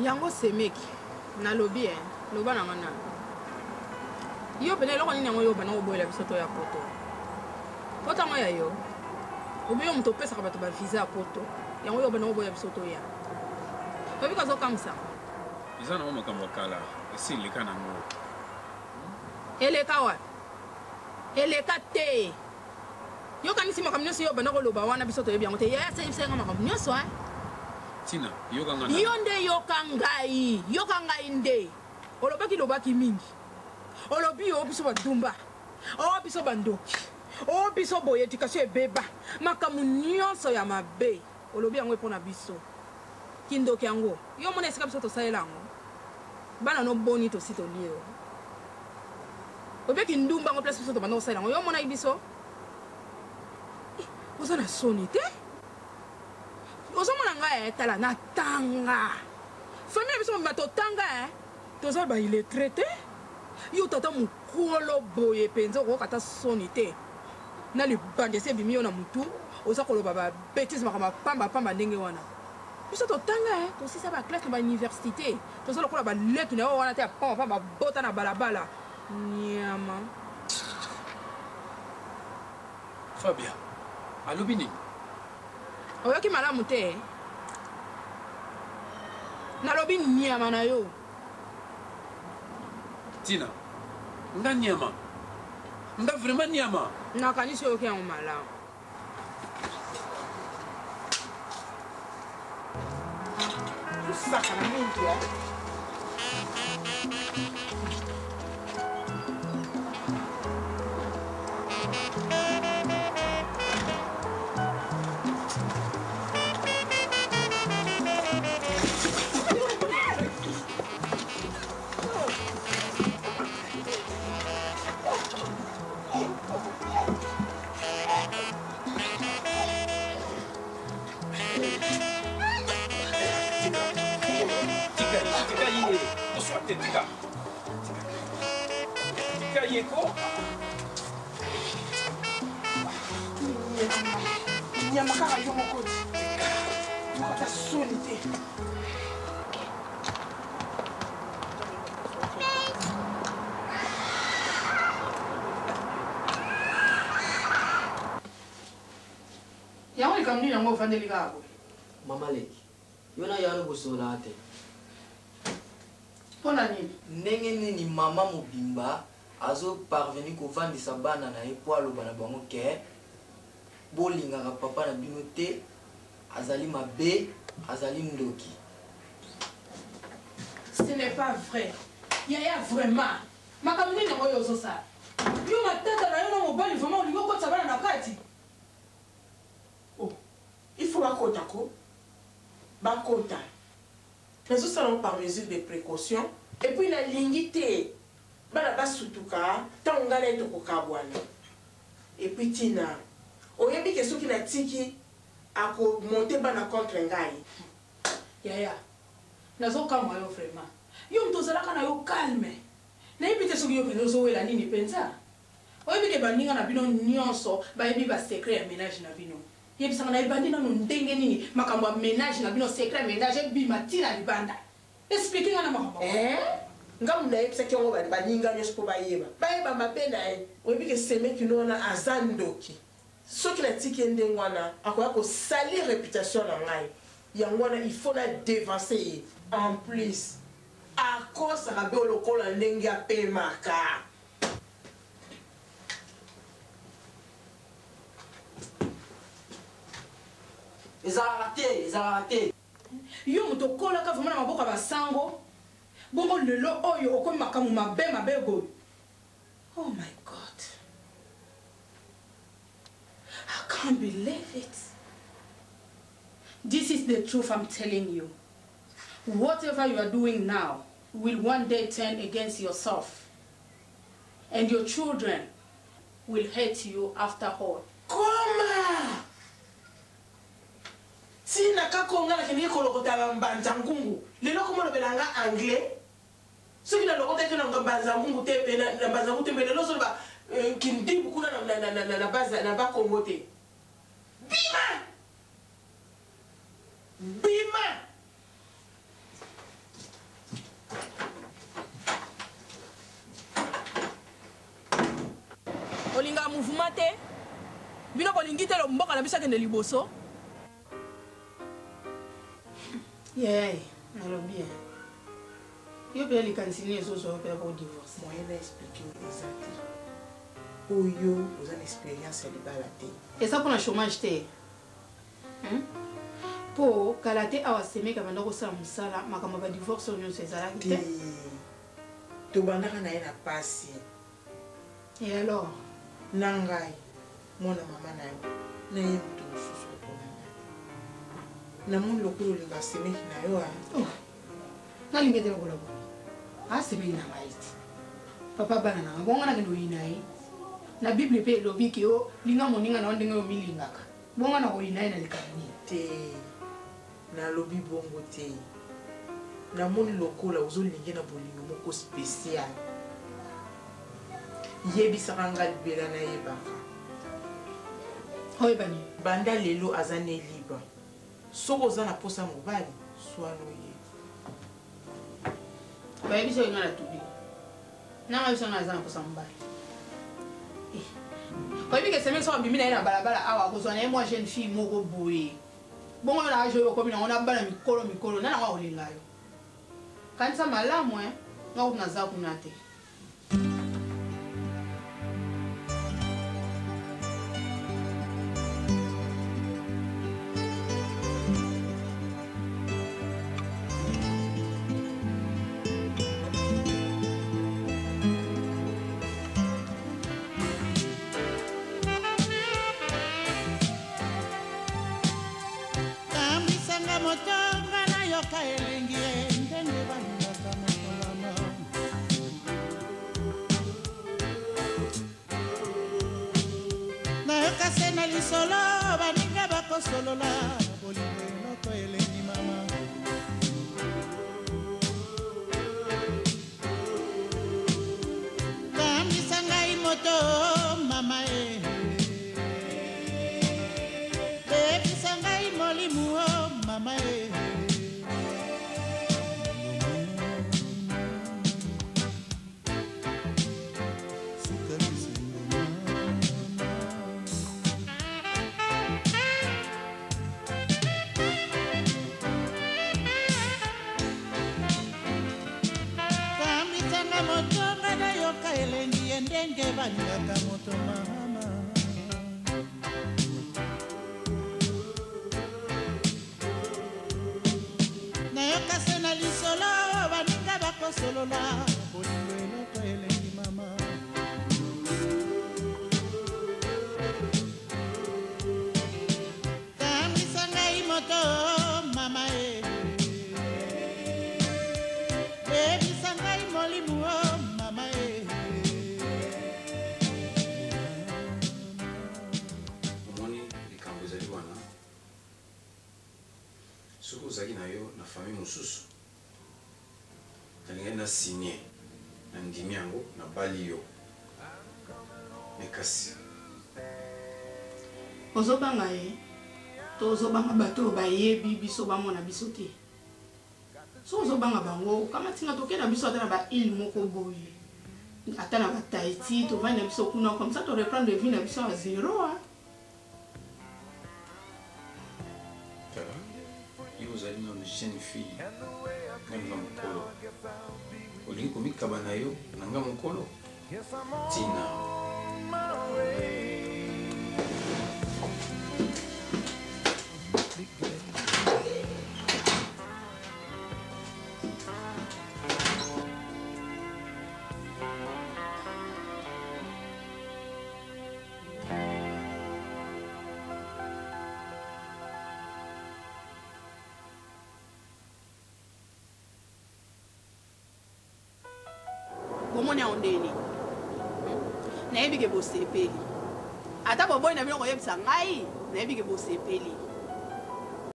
Yango semeki na lobby loba na ngana. Yo pene loko nini yango yo bana oboyela bisoto ya poto. Poto ngo ya yo. Obi yo mto pesa kabato ba visa ya poto. Yango yo bana oboyela bisoto ya. Tobi kazo kamsa. Izana mama kamba kala. Esi leka na ngo. Eleka wa. Eleka te. Yo kanisi makamnyo si yo bana ko loba wana bisoto yebi yango te. Ya se nga makamnyo so Tina, yoga ngana. Yonde yoka ngai nde. Olobaki lobaki mingi. Olobi yo biso badumba. O biso bandoki. O biso boye edukasyon ebeba. Makamu nyonso ya mabe. Olobi yango epona biso. Kindoki yango. Yo mona esika biso tosalela yango. Bana no boni to sito liyo. Obeki ndumba ngo place biso to bana osalela yango. Yo mona ibiso. Oza na soni te? Ozo mona nga tala na tanga. Famille biso mbato tanga toza ba il est traité. Yo tata mukolo boye penzo ko kata soni te. Na li bande se bimi yo na mutu, oza ko loba ba bêtise makama pamba ndenge wana. Biso to tanga to sisa ba classe ba université. Toza lokola ba letu na wana te pamba bota na balabala. Nyama. Fabia. Alubini. Oyoki malamu te. Nalobi nyama na yo. Tina. Nga nyama. Nga vraiment nyama. Nakanisi oyoki yango malamu. Saka na mingi ya. Tika yeko. Nyama kaka yo mokoti. Yo kata soni te. Yango likamni yango ofandeli kako. Mama Leki. Yona yano bosola te. Pona nini? Ndenge nini mama mobimba azo parvenir kovandisa bana na ye po aloba na bango ke bolingaka papa na bino te azali mabe azali ndoki. Ce n'est pas vrai. Yaya vraiment. Makamni nango yo zosa. Yo matata na yo na mobali vraiment olingo kotsa bana na kati. Oh, il faut bakota ko. Bakota. Nous allons par mesure de précaution. Et puis la lignité. Bana basutuka, tangala eto kokabwana. Et puis tina. Oyebi ke soki na tiki ako monter bana contre ngai. Yaya. Nazo kama yo vraiment. Yo mtozalaka na yo calme. Na ibite soki yo penzo wela nini penza. Oyebi ke baninga na bino nyonso, ba yebi ba secret ya ménage na bino. Yebisanga na ibandi na ndenge nini makambo ya ménage na bino secret ménage bima tina libanda. Expliquez ngana makambo. Ngamu na yebisa ke ngo baninga nyonso po bayeba. Bayeba mabe na ye. Oyebi ke semeki nona azandoki. Soki na tiki ndenge wana akoya ko sali réputation na ngai. Yango wana il faut la dévancer. En plus, à cause de la lokola ndenge ya pemaka. Ezarate. Yo muto kola ka vraiment na maboka basango. Bongo lelo oyo okomi makamu mabe go. Oh my God. I can't believe it. This is the truth I'm telling you. Whatever you are doing now will one day turn against yourself. And your children will hate you after all. Comment? Si nakakonga na kini kolokota mbanza ngungu. Lelo komo lobelanga anglais. Soki na lokota ke na mbanza ngungu te pe na mbanza ngungu te pe lelo so ba kindi bukuna na base na ba Congo te. Bima! Bima! Olinga mouvement te bino bolingi te lo mboka na biso akende liboso Yay, nalobi bien. Yo peux les cancer ezozo pe pour divorce. Moyen d'expliquer les actes. Oyo, vous avez l'expérience à l'ibalaté. Et ça pour le chômage te. Po kalate awaseme ka banda ko sala musala makama ba divorce onyo sezala te. To bandaka na ena pasi. Et alors, Nangai, mwana mama na yo. Na ye mtu mususu ko na mon lokolo linga semeki na yo. oh. Na lingete ko labo. Ah sebe na maiti. Papa bana na bonga na kendo inai. Na Bible pe lobi ki o linga moninga na ndenge o milingaka. Bonga na ko inai na likani. Te na lobi bongo te. Na mon lokolo ozolinga na bolingo moko spécial. Yebisaka nga libela na yebaka. Oye bani. Banda lelo azane libre. Soko za na posa mobali swalo ye. Ba yebiso ngala tubi. Na ma biso ngala za na posa mbali. Oye bike semaine so bimi na ina balabala awa ko zwana moi jeune fille moko boye. Bongo na ajo ko bina ona bala mikolo na wa olinga yo. Kanisa malamu nga unaza kunate. Solola, bolingo noko elengi mama. Tambisa ngai moto mama bebisa ngai molimu mama elengi ndenge balingaka moto mama. Nayoka se na lisolo baninga bakosolola bolingo eloko elengi mama. Tambisa ngai moto mama bebisa ngai molimu mama soki ozalaki na yo na famille mosusu nalingai na signe na ndimi yango na bali yo me kasi ozobanga ye to ozobanga bato bayebi biso bamona biso te so ozobanga bango kamatinga tokenda biso ata na baile moko boye ata na bataiti tovandi na biso kuna comme ça to reprendre vie na biso à zéro. Vous allez dans une jeune fille, même dans mon colo. Au lieu de kabanayo, nanga mon colo. Tina. Bomone ondeni na yebi ke bosepeli ata boboyi na bino koyebisa ngai na yebi ke bosepeli